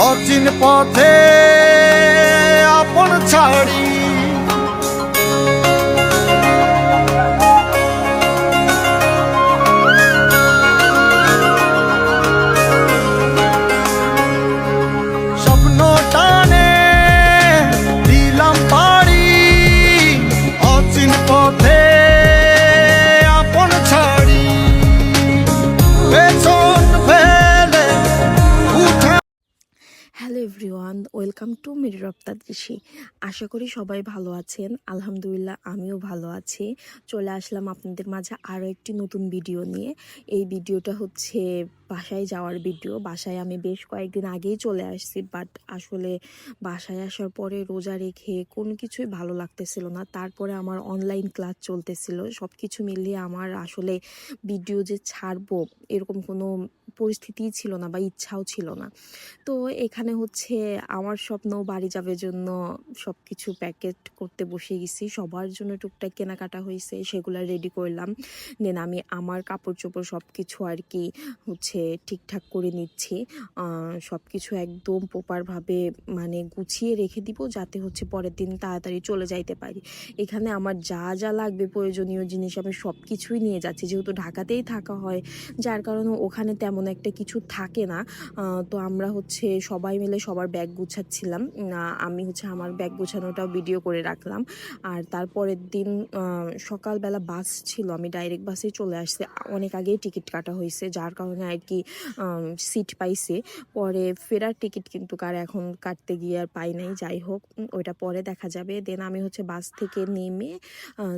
অচিন পথে আপন ছাড়ি স্বপ্ন টানে দিলাম পাড়ি অচিন পথে আপন ছাড়ি পেছন ফেলে উঠে। Hello everyone, welcome to mirror of the দৃশ্যি। আশা করি সবাই ভালো আছেন। আলহামদুলিল্লাহ আমিও ভালো আছি। চলে আসলাম আপনাদের মাঝে আরও একটি নতুন ভিডিও নিয়ে। এই ভিডিওটা হচ্ছে বাসায় যাওয়ার ভিডিও। বাসায় আমি বেশ কয়েকদিন আগেই চলে আসছি, বাট আসলে বাসায় আসার পরে রোজা রেখে কোনো কিছুই ভালো লাগতেছিল না। তারপরে আমার অনলাইন ক্লাস চলতেছিল, সব কিছু মিলিয়ে আমার আসলে ভিডিও যে ছাড়বো এরকম কোনো পরিস্থিতিই ছিল না বা ইচ্ছাও ছিল না। তো এখানে হচ্ছে আমার স্বপ্ন বাড়ি যাবে জন্য সব কিছু প্যাকেট করতে বসে গেছি। সবার জন্য টুকটাক কেনাকাটা হয়েছে, সেগুলো রেডি করলাম। দেন আমি আমার কাপড় চোপড় সব কিছু আর কি হচ্ছে ঠিকঠাক করে নিচ্ছি। সব কিছু একদম প্রপারভাবে মানে গুছিয়ে রেখে দিব, যাতে হচ্ছে পরের দিন তাড়াতাড়ি চলে যাইতে পারি। এখানে আমার যা যা লাগবে প্রয়োজনীয় জিনিস আমি সব কিছুই নিয়ে যাচ্ছি, যেহেতু ঢাকাতেই থাকা হয়, যার কারণে ওখানে তেমন একটা কিছু থাকে না। তো আমরা হচ্ছে সবাই মিলে সবার ব্যাগ গুছাচ্ছিলাম। আমি হচ্ছে আমার ব্যাগ গুছানোটাও ভিডিও করে রাখলাম। আর তারপরের দিন সকালবেলা বাস ছিল, আমি ডাইরেক্ট বাসে চলে আসছি। অনেক আগেই টিকিট কাটা হয়েছে, যার কারণে আর কি সিট পাইছে। পরে ফেরার টিকিট কিন্তু এখন কাটতে গিয়ে আর পাই নাই। যাই হোক, ওইটা পরে দেখা যাবে। দেন আমি হচ্ছে বাস থেকে নেমে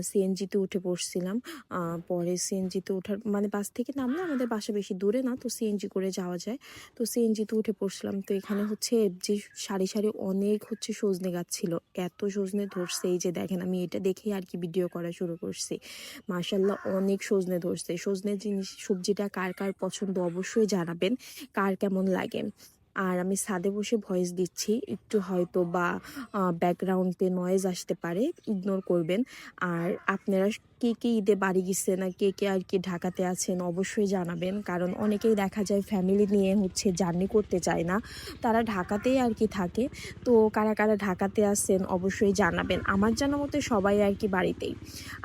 সিএনজিতে উঠে পড়ছিলাম। পরে সিএনজিতে ওঠার মানে বাস থেকে নামলে আমাদের বাসা বেশি দূরে না, তো সিএনজি করে যাওয়া যায়। তো সিএনজিতে উঠে পড়ছিলাম। তো এখানে হচ্ছে যে সারি সারি অনেক হচ্ছে সজনে গাছ ছিল, এত সজনে ধরছে। এই যে দেখেন, আমি এটা দেখেই আর কি ভিডিও করা শুরু করছি। মাশাল্লাহ অনেক সজনে ধরছে। সজনে জিনিস সবজিটা কার কার পছন্দ অবশ্যই জানাবেন, কার কেমন লাগে। আর আমি ছাদে বসে ভয়েস দিচ্ছি, একটু হয়তো বা ব্যাকগ্রাউন্ডে নয়েজ আসতে পারে, ইগনোর করবেন। আর আপনারা কে কে ঈদে বাড়ি গেছেন আর কে কে আর কি ঢাকাতে আছেন অবশ্যই জানাবেন, কারণ অনেকেই দেখা যায় ফ্যামিলি নিয়ে হচ্ছে জার্নি করতে চায় না, তারা ঢাকাতেই আর কি থাকে। তো কারা কারা ঢাকাতে আছেন অবশ্যই জানাবেন। আমার জানা মতে সবাই আর কি বাড়িতেই।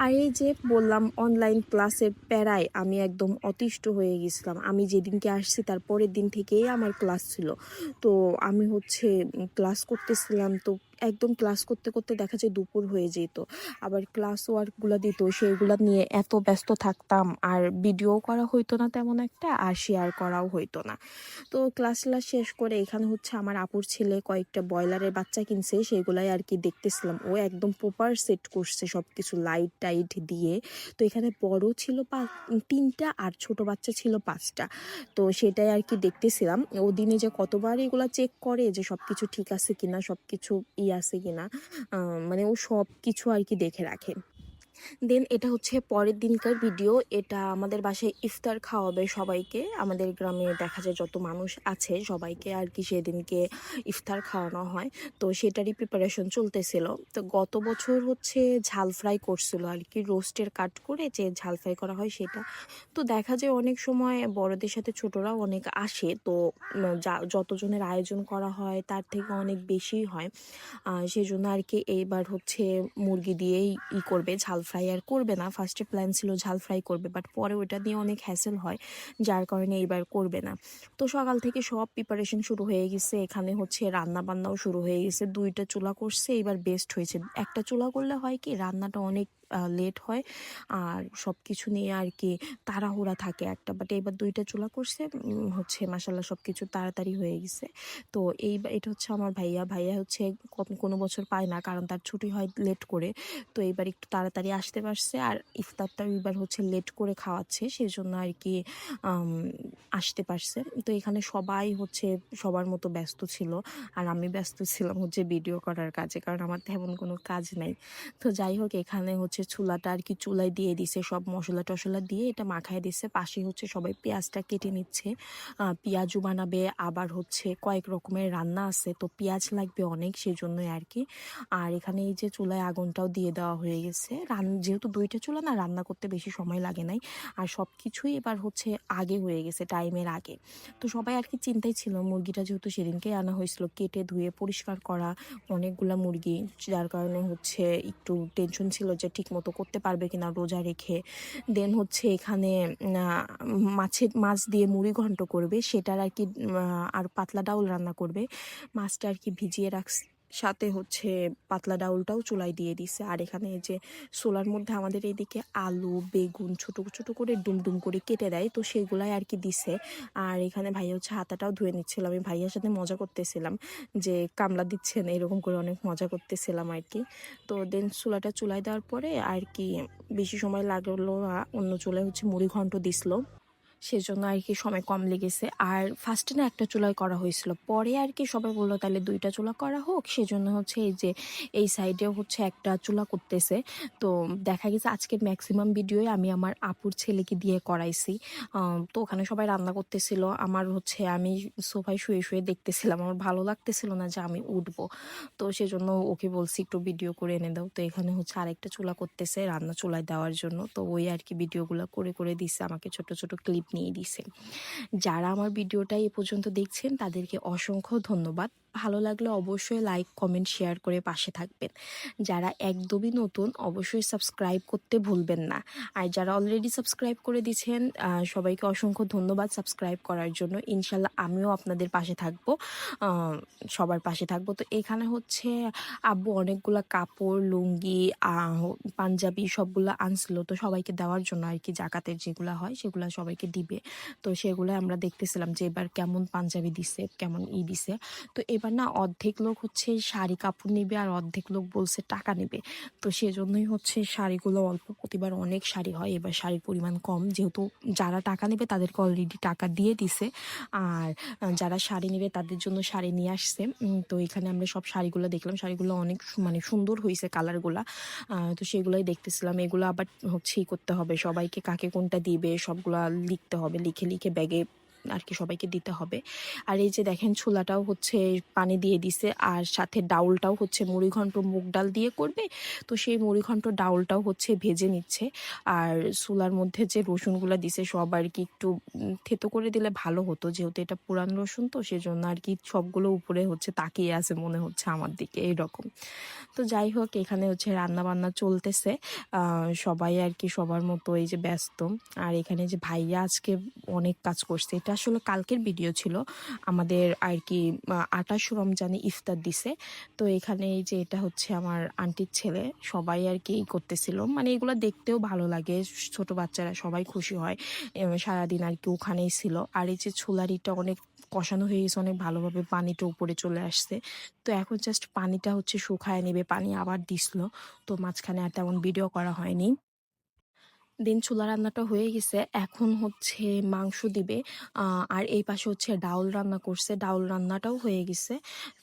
আর এই যে বললাম, অনলাইন ক্লাসের প্যারায় আমি একদম অতিষ্ঠ হয়ে গেছিলাম। আমি যেদিনকে আসছি তার পরের দিন থেকেই আমার ক্লাস ছিল। তো আমি হচ্ছে ক্লাস করতেছিলাম, তো একদম ক্লাস করতে করতে দেখা যায় দুপুর হয়ে যেত। আবার ক্লাস ওয়ার্কগুলো দিত, সেইগুলো নিয়ে এত ব্যস্ত থাকতাম, আর ভিডিও করা হইতো না তেমন একটা, আর শেয়ার করাও হইতো না। তো ক্লাস শেষ করে এখানে হচ্ছে আমার আপুর ছেলে কয়েকটা ব্রয়লারের বাচ্চা কিনছে, সেগুলাই আর কি দেখতেছিলাম। ও একদম প্রপার সেট করছে সব কিছু লাইট টাইট দিয়ে। তো এখানে বড় ছিল তিনটা, আর ছোট বাচ্চা ছিল 5টা। তো সেটাই আর কি দেখতেছিলাম। ও দিনে যে কতবার এগুলা চেক করে যে সব কিছু ঠিক আছে কিনা, সব কিছু আছে কিনা, মানে ও সব কিছু আর কি দেখে রাখে। দেন এটা হচ্ছে পরের দিনকার ভিডিও। এটা আমাদের বাসায় ইফতার খাওয়াবে সবাইকে। আমাদের গ্রামে দেখা যায় যত মানুষ আছে সবাইকে আর কি সেদিনকে ইফতার খাওয়ানো হয়। তো সেটারই প্রিপারেশন চলতেছিল। তো গত বছর হচ্ছে ঝাল ফ্রাই করছিল আর কি, রোস্টের কাট করে যে ঝাল ফ্রাই করা হয় সেটা। তো দেখা যায় অনেক সময় বড়দের সাথে ছোটরাও অনেক আসে, তো যতজনের আয়োজন করা হয় তার থেকে অনেক বেশি হয়। সেই জন্য আর কি এইবার হচ্ছে মুরগি দিয়েই করবে, ঝাল ফ্রাই আর করবে না। ফার্স্টে প্ল্যান ছিল ঝাল ফ্রাই করবে, বাট পরে ওটা নিয়ে অনেক হ্যাসেল হয়, যার কারণে এইবার করবে না। তো সকাল থেকে সব প্রিপারেশন শুরু হয়ে গেছে। এখানে হচ্ছে রান্না বান্নাও শুরু হয়ে গেছে। 2টা চুলা করছে, এবার বেস্ট হয়েছে। একটা চুলা করলে হয় কি রান্নাটা অনেক লেট হয়, আর সব কিছু নিয়ে আর কি তাড়াহুড়া থাকে একটা। বাট এবার 2টা চুলা করছে, হচ্ছে মাসাল্লাহ সব কিছু তাড়াতাড়ি হয়ে গেছে। তো এটা হচ্ছে আমার ভাইয়া। ভাইয়া হচ্ছে কোনো বছর পায় না, কারণ তার ছুটি হয় লেট করে। তো এবার একটু তাড়াতাড়ি আসতে পারছে, আর ইফতারটাও এবার হচ্ছে লেট করে খাওয়াচ্ছে, সেই জন্য আর কি আসতে পারছে। তো এখানে সবাই হচ্ছে সবার মতো ব্যস্ত ছিল, আর আমি ব্যস্ত ছিলাম হচ্ছে ভিডিও করার কাজে, কারণ আমার তেমন কোনো কাজ নাই। তো যাই হোক, এখানে হচ্ছে হচ্ছে চুলাটা আর কি চুলায় দিয়ে দিছে, সব মশলা টশলা দিয়ে এটা মাখায় দিছে। পাশে হচ্ছে সবাই পেঁয়াজটা কেটে নিচ্ছে, পেঁয়াজও বানাবে, আবার হচ্ছে কয়েক রকমের রান্না আছে, তো পেঁয়াজ লাগবে অনেক, সেজন্যই আর কি। আর এখানে এই যে চুলায় আগুনটাও দিয়ে দেওয়া হয়ে গেছে। যেহেতু দুইটা চুলা না, রান্না করতে বেশি সময় লাগে নাই, আর সব কিছুই এবার হচ্ছে আগে হয়ে গেছে, টাইমের আগে। তো সবাই আর কি চিন্তাই ছিল, মুরগিটা যেহেতু সেদিনকেই আনা হয়েছিল, কেটে ধুয়ে পরিষ্কার করা অনেকগুলা মুরগি, যার কারণে হচ্ছে একটু টেনশন ছিল যে ঠিক মতো করতে পারবে কিনা রোজা রেখে। দেন হচ্ছে এখানে মাছ দিয়ে মুড়ি ঘন্ট করবে, সেটার আর কি আর পাতলা ডাউল রান্না করবে। মাছটা আর কি ভিজিয়ে রাখছে, সাথে হচ্ছে পাতলা ডাউলটাও চুলায় দিয়ে দিছে। আর এখানে এই যে সোলার মধ্যে আমাদের এইদিকে আলু বেগুন ছোট ছোট করে ডুম করে কেটে দেয়, তো সেগুলাই আর কি দিছে। আর এখানে ভাইয়া হচ্ছে হাতাটাও ধুয়ে নিচ্ছিল, আমি ভাইয়ার সাথে মজা করতেছিলাম যে কামলা দিচ্ছেন এরকম করে, অনেক মজা করতেছিলাম আর কি। তো দেন চুলায় দেওয়ার পরে আর কি বেশি সময় লাগলো না, অন্য চুলায় হচ্ছে মুড়ি ঘন্ট দিছিল, সেজন্য আর কি সময় কম লেগেছে। আর ফার্স্টে না একটা চুলায় করা হয়েছিল, পরে আর কি সবাই বললো তাহলে দুইটা চুলা করা হোক, সেজন্য হচ্ছে এই যে এই সাইডেও হচ্ছে একটা চুলা করতেছে। তো দেখা গেছে আজকের ম্যাক্সিমাম ভিডিওই আমি আমার আপুর ছেলেকে দিয়ে করাইছি। তো ওখানে সবাই রান্না করতেছিল, আমার হচ্ছে আমি সোফায় শুয়ে শুয়ে দেখতেছিলাম, আমার ভালো লাগতেছিল না যে আমি উঠবো, তো সেজন্য ওকে বলছি একটু ভিডিও করে এনে দাও। তো এখানে হচ্ছে আরেকটা চুলা করতেছে রান্না চুলায় দেওয়ার জন্য, তো ওই আর কি ভিডিওগুলো করে দিচ্ছে আমাকে, ছোট ছোট ক্লিপ নিয়ে দিছে। যারা আমার ভিডিওটা এই পর্যন্ত দেখছেন তাদেরকে অসংখ্য ধন্যবাদ। ভালো লাগলে অবশ্যই লাইক কমেন্ট শেয়ার করে পাশে থাকবেন। যারা একদমই নতুন অবশ্যই সাবস্ক্রাইব করতে ভুলবেন না। আর যারা অলরেডি সাবস্ক্রাইব করে দিয়েছেন সবাইকে অসংখ্য ধন্যবাদ সাবস্ক্রাইব করার জন্য। ইনশাল্লাহ আমিও আপনাদের পাশে থাকবো, সবার পাশে থাকবো। তো এখানে হচ্ছে আব্বু অনেকগুলা কাপড় লুঙ্গি পাঞ্জাবি সবগুলো আনছিল, তো সবাইকে দেওয়ার জন্য আর কি, জাকাতের যেগুলো হয় সেগুলো সবাইকে দিবে। তো সেগুলো আমরা দেখতেছিলাম যে এবার কেমন পাঞ্জাবি দিছে, কেমন দিছে। তো এবার না অর্ধেক লোক হচ্ছে শাড়ি কাপড় নিবে, আর অর্ধেক লোক বলছে টাকা নেবে। তো সেজন্যই হচ্ছে শাড়িগুলো অল্প, প্রতিবার অনেক শাড়ি হয়, এবার শাড়ির পরিমাণ কম, যেহেতু যারা টাকা নেবে তাদেরকে অলরেডি টাকা দিয়ে দিছে, আর যারা শাড়ি নেবে তাদের জন্য শাড়ি নিয়ে আসছে। তো এখানে আমরা সব শাড়িগুলো দেখলাম, শাড়িগুলো অনেক মানে সুন্দর হয়েছে কালারগুলা। তো সেগুলোই দেখতেছিলাম। এগুলো আবার হচ্ছে করতে হবে, সবাইকে কাকে কোনটা দিবে সবগুলা লিখতে হবে, লিখে ব্যাগে আর কি সবাইকে দিতে হবে। আর এই যে দেখেন ছোলাটাও হচ্ছে পানি দিয়ে দিছে, আর সাথে ডাউলটাও হচ্ছে মুড়ি ঘন্ট মুগ ডাল দিয়ে করবে, তো সেই মুড়ি ঘন্ট ডাউলটাও হচ্ছে ভেজে নিচ্ছে। আর চুলার মধ্যে যে রসুনগুলো দিছে সব আর কি একটু থেতো করে দিলে ভালো হতো, যেহেতু এটা পুরান রসুন, তো সেজন্য আর কি সবগুলো উপরে হচ্ছে তাকিয়ে আছে মনে হচ্ছে আমার দিকে এইরকম। তো যাই হোক, এখানে হচ্ছে রান্না বান্না চলতেছে, সবাই আর কি সবার মতো এই যে ব্যস্ত। আর এখানে যে ভাইয়া আজকে অনেক কাজ করছে, এটা আসলে কালকের ভিডিও ছিল আমাদের আর কি, 28 রমজানে ইফতার দিছে। তো এখানে এই যে এটা হচ্ছে আমার আন্টির ছেলে, সবাই আর কি করতেছিল, মানে এগুলো দেখতেও ভালো লাগে, ছোট বাচ্চারা সবাই খুশি হয়, সারাদিন আর কি ওখানেই ছিল। আর এই যে ছোলারিটা অনেক কষানো হয়ে গেছে, অনেক ভালোভাবে পানিটা উপরে চলে আসছে। তো এখন জাস্ট পানিটা হচ্ছে শুকায় নেবে, পানি আবার দিছিল, তো মাঝখানে আর তেমন ভিডিও করা হয়নি। দেন চুলা রান্নাটা হয়ে গেছে, এখন হচ্ছে মাংস দিবে। আর এই পাশে হচ্ছে ডাউল রান্না করছে, ডাউল রান্নাটাও হয়ে গেছে।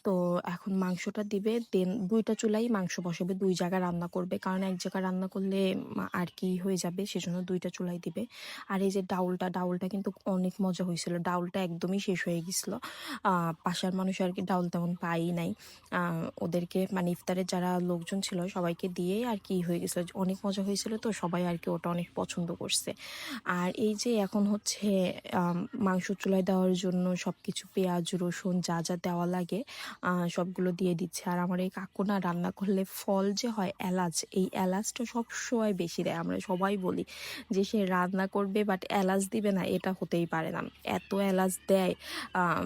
তো এখন মাংসটা দিবে, দেন দুইটা চুলাই মাংস বসাবে, দুই জায়গায় রান্না করবে, কারণ এক জায়গায় রান্না করলে আর কি হয়ে যাবে, সেজন্য দুইটা চুলাই দিবে। আর এই যে ডাউলটা কিন্তু অনেক মজা হয়েছিল, ডাউলটা একদমই শেষ হয়ে গেছিল। পাশার মানুষ আর কি ডাউল তেমন পাই নাই, ওদেরকে মানে ইফতারের যারা লোকজন ছিল সবাইকে দিয়ে আর কি হয়ে গেছিল, অনেক মজা হয়েছিল, তো সবাই আর কি ওটা অনেক পছন্দ করছে। আর এই যে এখন হচ্ছে মাংস চুলায় দেওয়ার জন্য সবকিছু পেঁয়াজ রসুন যা যা দেওয়া লাগে সবগুলো দিয়ে দিচ্ছে। আর আমার এই কাকু না রান্না করলে ফল যে হয় এলাচ, এই এলাচটা সব সময় বেশি দেয়, আমরা সবাই বলি যে সে রান্না করবে বাট এলাচ দিবে না, এটা হতেই পারে না, এত এলাচ দেয়।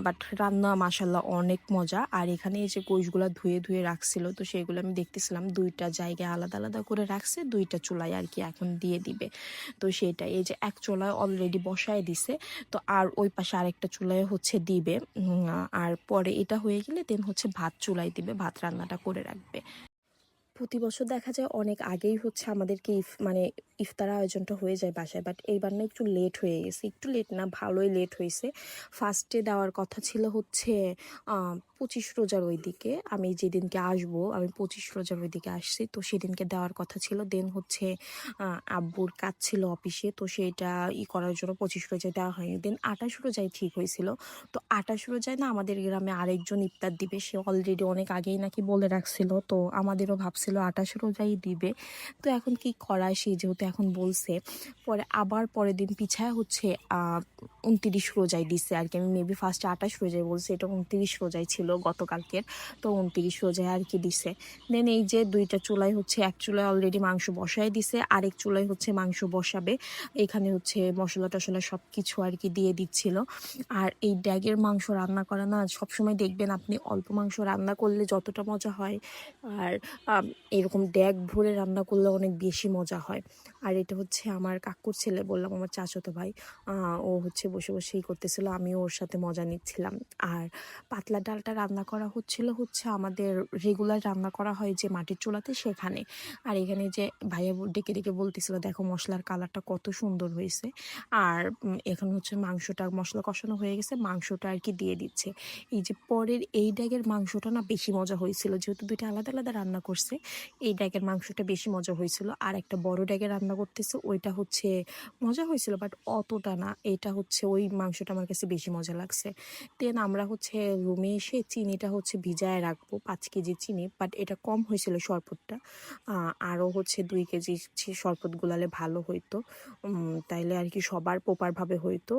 বাট রান্না মাশাল্লাহ অনেক মজা। আর এখানে এই যে গোশগুলা ধুয়ে রাখছিল, তো সেগুলো আমি দেখতেছিলাম, দুইটা জায়গায় আলাদা আলাদা করে রাখছে, দুইটা চুলায় আর কি এখন দিয়ে দিবে। তো সেটাই, এই যে এক চুলায় অলরেডি বসায় দিছে, তো আর ওই পাশে আরেকটা চুলায় হচ্ছে দিবে। আর পরে এটা হয়ে গেলে দেন হচ্ছে ভাত চুলায় দিবে, ভাত রান্নাটা করে রাখবে। প্রতি বছর দেখা যায় অনেক আগেই হচ্ছে আমাদেরকে মানে ইফতার আয়োজনটা হয়ে যায় বাসায়, বাট এইবার না একটু লেট হয়ে গেছে, একটু লেট না ভালোই লেট হয়েছে। ফার্স্টে দেওয়ার কথা ছিল হচ্ছে 25 রোজার ওই দিকে, আমি যেদিনকে আসবো আমি 25 রোজার ওই দিকে আসছি, তো সেদিনকে দেওয়ার কথা ছিল। দেন হচ্ছে আব্বুর কাজ ছিল অফিসে, তো সেইটা করার জন্য 25 রোজায় দেওয়া হয়নি। দেন 28 রোজায় ঠিক হয়েছিল। তো 28 রোজায় না আমাদের গ্রামে আরেকজন ইফতার দিবে, সে অলরেডি অনেক আগেই নাকি বলে রাখছিল, তো আমাদেরও ভাবছিল 28 রোজাই দিবে। তো এখন কি করা, সে যেহেতু এখন বলছে, পরে আবার পরের দিন পিছায় হচ্ছে 29 রোজায় দিছে আর কি। আমি মেবি ফার্স্টে 28 রোজায় বলছি, এটা 29 রোজায় ছিল গতকালকের, তো 29 রোজায় আর কি দিছে। দেন এই যে দুইটা চুলায় হচ্ছে, এক চুলায় অলরেডি মাংস বসায় দিছে, আরেক চুলায় হচ্ছে মাংস বসাবে। এখানে হচ্ছে মশলা টশলা সব কিছু আর কি দিয়ে দিচ্ছিল। আর এই ড্যাগের মাংস রান্না করা না সবসময় দেখবেন আপনি, অল্প মাংস রান্না করলে যতটা মজা হয়, আর আম, এরকম ড্যাগ ভরে রান্না করলে অনেক বেশি মজা হয়। আর এটা হচ্ছে আমার কাকুর ছেলে, বললাম আমার চাচাতো ভাই, ও হচ্ছে বসে বসেই করতেছিল, আমিও ওর সাথে মজা নিচ্ছিলাম। আর পাতলা ডালটা রান্না করা হচ্ছিল হচ্ছে আমাদের রেগুলার রান্না করা হয় যে মাটির চুলাতে, সেখানে। আর এখানে যে ভাইয়া ডেকে ডেকে বলতেছিল দেখো মশলার কালারটা কত সুন্দর হয়েছে। আর এখন হচ্ছে মাংসটা মশলা কষানো হয়ে গেছে, মাংসটা আর কি দিয়ে দিচ্ছে। এই যে পরের এই ড্যাগের মাংসটা না বেশি মজা হয়েছিল, যেহেতু দুইটা আলাদা আলাদা রান্না করছে, এই ড্যাগের মাংসটা বেশি মজা হয়েছিল। আর একটা বড় ড্যাগের রান্না করতেছে, ওইটা হচ্ছে মজা হয়েছিল বাট অতটা না, এটা হচ্ছে ওই মাংসটা আমার কাছে বেশি মজা লাগছে। দেন আমরা হচ্ছে রুমে এসে চিনিটা হচ্ছে ভিজায় রাখবো, 5 কেজি চিনি, বাট এটা কম হয়েছিল শরবতটা। আরও হচ্ছে 2 কেজি শরবত গুলালে ভালো হইতো, তাইলে আর কি সবার প্রপারভাবে হইতো।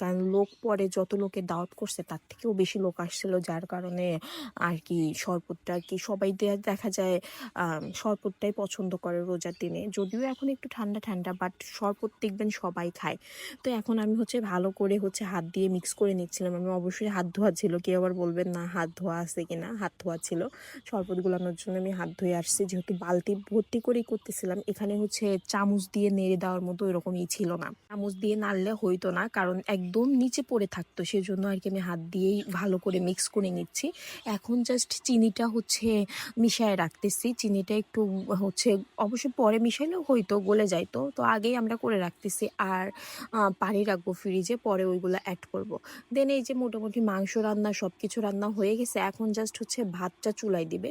কারণ লোক পরে যত লোকের দাওয়াত করছে তার থেকেও বেশি লোক আসছিল, যার কারণে আর কি শরবতটা আর কি সবাই দেখা যায় শরবতটাই পছন্দ করে রোজার দিনে। যদিও এখন একটু ঠান্ডা ঠান্ডা, বাট শরবত দেখবেন সবাই খায়। তো এখন আমি হচ্ছে ভালো করে হচ্ছে হাত দিয়ে মিক্স করে নিচ্ছিলাম। আমি অবশ্যই হাত ধোয়া ছিল, কেউ আবার বলবেন না হাত ধোয়া আছে কিনা, হাত ধোয়া ছিল। শরবত গুলানোর জন্য আমি হাত ধুয়ে আসছি, যেহেতু বালতি ভর্তি করেই করতেছিলাম। এখানে হচ্ছে চামচ দিয়ে নেড়ে দেওয়ার মতো এরকমই ছিল না, চামচ দিয়ে নাড়লে হইতো না, কারণ একদম নিচে পড়ে থাকতো, সেজন্য আর কি আমি হাত দিয়েই ভালো করে মিক্স করে নিচ্ছি। এখন জাস্ট চিনিটা হচ্ছে মিশায় রাখতেছি, চিনিটা একটু হচ্ছে অবশ্য পরে মিশাইলেও হয়তো গলে যাইতো, তো আগেই আমরা করে রাখতেছি। আর পানি রাখবো ফ্রিজে, পরে ওইগুলো অ্যাড করব। দেন এই যে মোটামুটি মাংস রান্না সব কিছু রান্না হয়ে গেছে, এখন জাস্ট হচ্ছে ভাতটা চুলাই দিবে।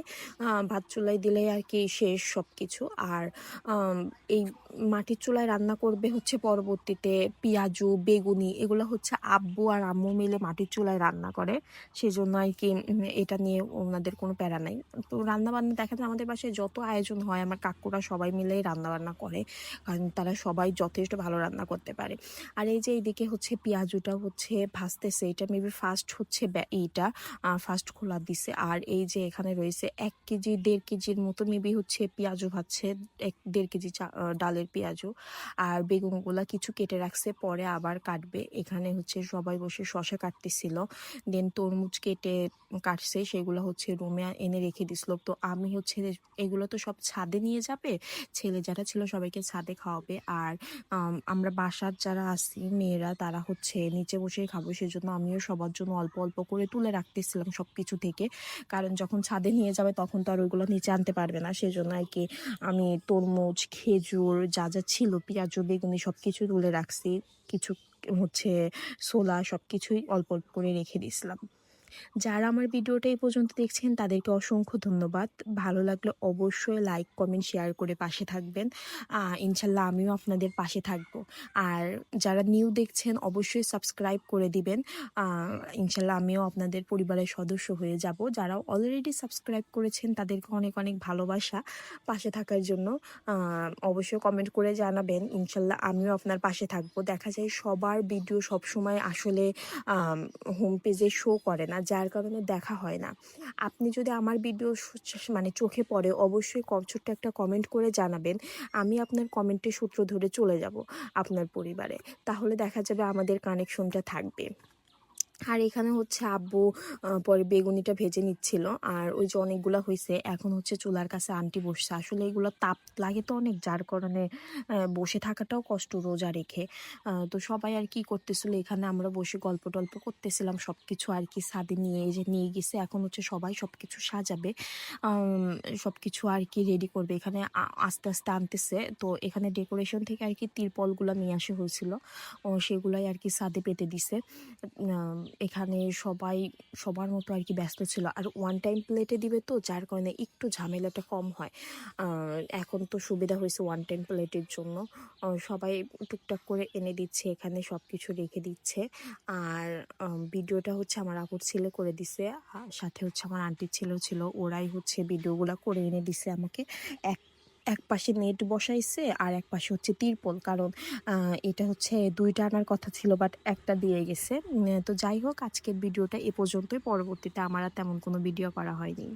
ভাত চুলাই দিলেই আর কি শেষ সব কিছু। আর এই মাটির চুলায় রান্না করবে হচ্ছে পরবর্তীতে পেঁয়াজু বেগুনি, এগুলো হচ্ছে আব্বু আর আম্মু মিলে মাটির চুলায় রান্না করে, সেজন্য আর কি এটা নিয়ে ওনাদের কোনো প্যারা নাই। তো রান্নাবান্না দেখা যায় আমাদের বাসায় যত আয়োজন হয় আমার কাকুরা সবাই মিলেই রান্নাবান্না করে, কারণ তারা সবাই যথেষ্ট ভালো রান্না করতে পারে। আর এই যে এইদিকে হচ্ছে পেঁয়াজুটা হচ্ছে ভাজতেছে, এটা মেবি ফার্স্ট হচ্ছে এইটা ফার্স্ট খোলা দিছে। আর এই যে এখানে রয়েছে 1 কেজি 1.5 কেজির মতো মেবি হচ্ছে পেঁয়াজু ভাজছে, 1.5 কেজি ডালের পেঁয়াজু। আর বেগুনগুলা কিছু কেটে রাখছে, পরে আবার কাটবে। এখানে হচ্ছে সবাই বসে শশা কাটতেছিল, দেন তরমুজ কেটে কাটছে, সেগুলো হচ্ছে রুমে এনে রেখে দিছিল। তো আমি হচ্ছে এগুলো তো সব ছাদে নিয়ে যাবে, ছেলে যারা ছিল সবাইকে ছাদে খাওয়াবে। আর আমরা বাসার যারা আছি মেয়েরা তারা হচ্ছে নিচে বসেই খাবো, সেজন্য আমিও সবার জন্য অল্প অল্প করে তুলে রাখতেছিলাম সব কিছু থেকে, কারণ যখন ছাদে নিয়ে যাবে তখন তো আর ওইগুলো নিচে আনতে পারবে না, সেজন্য আর কি আমি তরমুজ খেজুর যা যা ছিল পেঁয়াজ বেগুনি সব কিছু তুলে রাখছি, কিছু হচ্ছে ছোলা সব কিছুই অল্প অল্প করে রেখে দিয়েছিলাম। যারা আমার ভিডিওটা এই পর্যন্ত দেখছেন তাদেরকে অসংখ্য ধন্যবাদ। ভালো লাগলে অবশ্যই লাইক কমেন্ট শেয়ার করে পাশে থাকবেন, ইনশাল্লাহ আমিও আপনাদের পাশে থাকবো। আর যারা নিউ দেখছেন অবশ্যই সাবস্ক্রাইব করে দিবেন, ইনশাল্লাহ আমিও আপনাদের পরিবারের সদস্য হয়ে যাব। যারা অলরেডি সাবস্ক্রাইব করেছেন তাদেরকে অনেক অনেক ভালোবাসা পাশে থাকার জন্য। অবশ্যই কমেন্ট করে জানাবেন, ইনশাল্লাহ আমিও আপনার পাশে থাকবো। দেখা যায় সবার ভিডিও সবসময় আসলে হোম পেজে শো করে না, যার কারণে দেখা হয় না। আপনি যদি আমার ভিডিও মানে চোখে পড়ে অবশ্যই ছোট্ট একটা কমেন্ট করে জানাবেন, আমি আপনার কমেন্টের সূত্র ধরে চলে যাব আপনার পরিবারে, তাহলে দেখা যাবে আমাদের কানেকশনটা থাকবে। আর এখানে হচ্ছে আব্বু পরে বেগুনিটা ভেজে নিচ্ছিল। আর ওই যে অনেকগুলা হয়েছে, এখন হচ্ছে চুলার কাছে আন্টি বসছে। আসলে এগুলো তাপ লাগে তো অনেক, যার কারণে বসে থাকাটাও কষ্ট রোজা রেখে। তো সবাই আর কি করতেছিল, এখানে আমরা বসে গল্প টল্প করতেছিলাম সব কিছু আর কি। ছাদে নিয়ে এই যে নিয়ে গেছে, এখন হচ্ছে সবাই সব কিছু সাজাবে, সব কিছু আর কি রেডি করবে। এখানে আস্তে আস্তে আনতেছে। তো এখানে ডেকোরেশন থেকে আর কি তিরপলগুলো নিয়ে আসা হয়েছিল, সেগুলাই আর কি ছাদে পেতে দিছে। এখানে সবাই সবার মতো আর কি ব্যস্ত ছিল। আর ওয়ান টাইম প্লেটে দিবে তো, যার কারণে একটু ঝামেলাটা কম হয়। এখন তো সুবিধা হয়েছে ওয়ান টাইম প্লেটের জন্য। সবাই টুকটাক করে এনে দিচ্ছে, এখানে সব কিছু রেখে দিচ্ছে। আর ভিডিওটা হচ্ছে আমার আপুর ছেলে করে দিছে, আর সাথে হচ্ছে আমার আন্টির ছেলেও ছিল, ওরাই হচ্ছে ভিডিওগুলো করে এনে দিছে আমাকে। এক এক পাশে নেট বসাইছে আর এক পাশে হচ্ছে তিরপল, কারণ এটা হচ্ছে দুইটা আনার কথা ছিল বাট একটা দিয়ে গেছে। তো যাই হোক, আজকের ভিডিওটা এ পর্যন্তই। পরবর্তীতে আমার আর তেমন কোনো ভিডিও করা হয়নি।